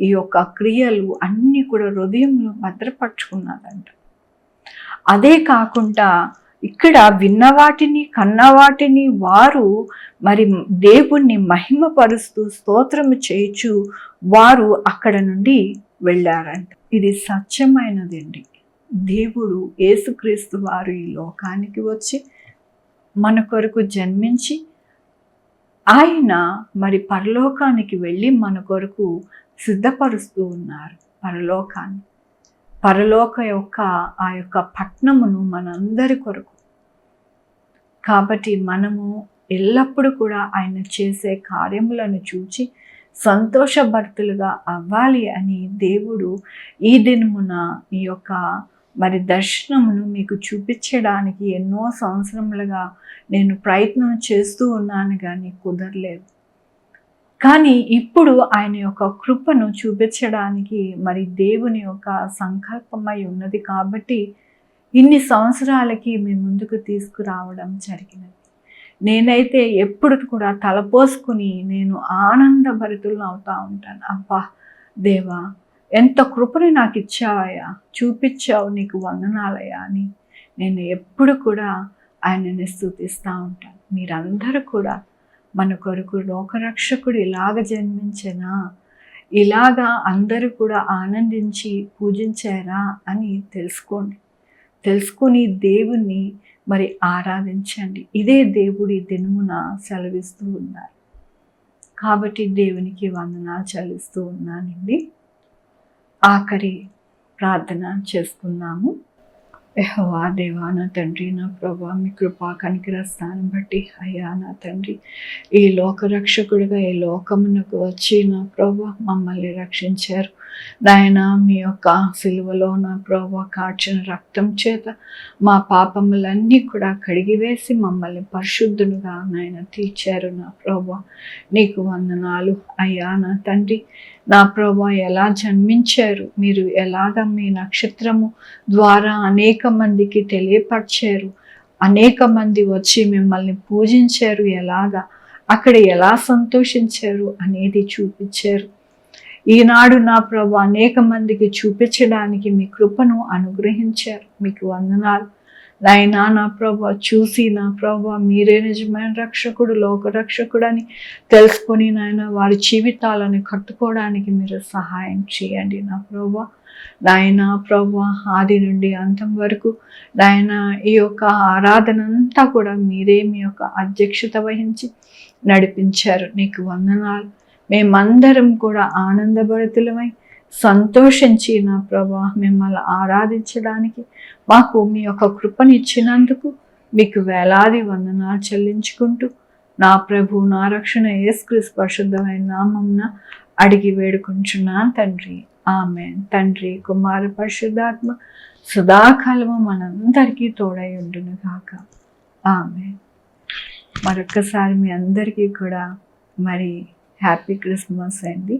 ఈ యొక్క క్రియలు అన్నీ కూడా హృదయంలో భద్రపరుచుకున్నారంట. అదే కాకుండా ఇక్కడ విన్న వాటిని కన్న వాటిని వారు మరి దేవుణ్ణి మహిమపరుస్తూ స్తోత్రము చేయుచు వారు అక్కడ నుండి వెళ్ళారంట. ఇది సత్యమైనదండి. దేవుడు యేసుక్రీస్తు వారు ఈ లోకానికి వచ్చి మన కొరకు జన్మించి ఆయన మరి పరలోకానికి వెళ్ళి మన కొరకు సిద్ధపరుస్తూ ఉన్నారు. పరలోక యొక్క ఆ యొక్క పట్టణమును మనందరి కొరకు. కాబట్టి మనము ఎల్లప్పుడూ కూడా ఆయన చేసే కార్యములను చూచి సంతోషభరితులుగా అవ్వాలి అని దేవుడు ఈ దినమున ఈ యొక్క మరి దర్శనమును మీకు చూపించడానికి ఎన్నో సంవత్సరములుగా నేను ప్రయత్నం చేస్తూ ఉన్నాను, కానీ కుదరలేదు. కానీ ఇప్పుడు ఆయన యొక్క కృపను చూపించడానికి మరి దేవుని యొక్క సంకల్పమై ఉన్నది కాబట్టి ఇన్ని సంవత్సరాలకి మీ ముందుకు తీసుకురావడం జరిగినది. నేనైతే ఎప్పుడు కూడా తలపోసుకుని నేను ఆనందభరితులను అవుతూ ఉంటాను. అబ్బా దేవా, ఎంత కృపని నాకు ఇచ్చావయ్యా, చూపించావు, నీకు వందనాలయ్యా అని నేను ఎప్పుడు కూడా ఆయనని స్తుతిస్తూ ఉంటాను. మీరందరూ కూడా మన కొరకు లోకరక్షకుడు ఇలాగ జన్మించెనా, ఇలాగా అందరూ కూడా ఆనందించి పూజించారా అని తెలుసుకుని దేవుణ్ణి మరి ఆరాధించండి. ఇదే దేవుడి దినమున సెలవిస్తూ ఉన్నారు. కాబట్టి దేవునికి వందనాలు చెల్లిస్తూ ఉన్నానండి. ఆఖరి ప్రార్థన చేసుకుందాము. యెహోవా దేవా, నా తండ్రి, నా ప్రభా, మీ కృపా కనికర స్థానం బట్టి అయ్యా నా తండ్రి, ఈ లోకరక్షకుడిగా ఈ లోకమునకు వచ్చి నా ప్రభా మమ్మల్ని రక్షించారు. నాయన, మీ యొక్క సిలువలో నా ప్రభా కార్చిన రక్తం చేత మా పాపములన్నీ కూడా కడిగివేసి మమ్మల్ని పరిశుద్ధులుగా నాయన తీర్చారు. నా ప్రభా నీకు వందనాలు అయ్యా నా తండ్రి. నా ప్రభా ఎలా జన్మించారు, మీరు ఎలాగ మీ నక్షత్రము ద్వారా అనేక మందికి తెలియపరిచారు, అనేక మంది వచ్చి మిమ్మల్ని పూజించారు, ఎలాగా అక్కడ ఎలా సంతోషించారు అనేది చూపించారు. ఈనాడు నా ప్రభు అనేక మందికి చూపించడానికి మీ కృపను అనుగ్రహించారు. మీకు వందనాలు నాయనా. నా ప్రభు చూసి నా ప్రభు మీరే నిజమైన రక్షకుడు, లోకరక్షకుడు అని తెలుసుకొని నాయన వారి జీవితాలను కట్టుకోవడానికి మీరు సహాయం చేయండి. నా ప్రభు నాయనా ప్రభు ఆది నుండి అంతం వరకు నాయన ఈ యొక్క ఆరాధన అంతా కూడా మీరే మీ యొక్క అధ్యక్షత వహించి నడిపించారు. నీకు వందనాలు. మేమందరం కూడా ఆనందభరితులమై సంతోషించి నా ప్రభా మిమ్మల్ని ఆరాధించడానికి మాకు మీ యొక్క కృపనిచ్చినందుకు మీకు వేలాది వందనాలు చెల్లించుకుంటూ నా ప్రభు నా రక్షణ యేసుక్రీస్తు పరిశుద్ధమైన నామమున అడిగి వేడుకుంటున్నాను తండ్రి. ఆమేన్. తండ్రి, కుమార, పరిశుద్ధాత్మ సదాకాలము మనందరికీ తోడై ఉండును గాక. ఆమేన్. మరొక్కసారి మీ అందరికీ కూడా మరి హ్యాపీ క్రిస్మస్ అండి.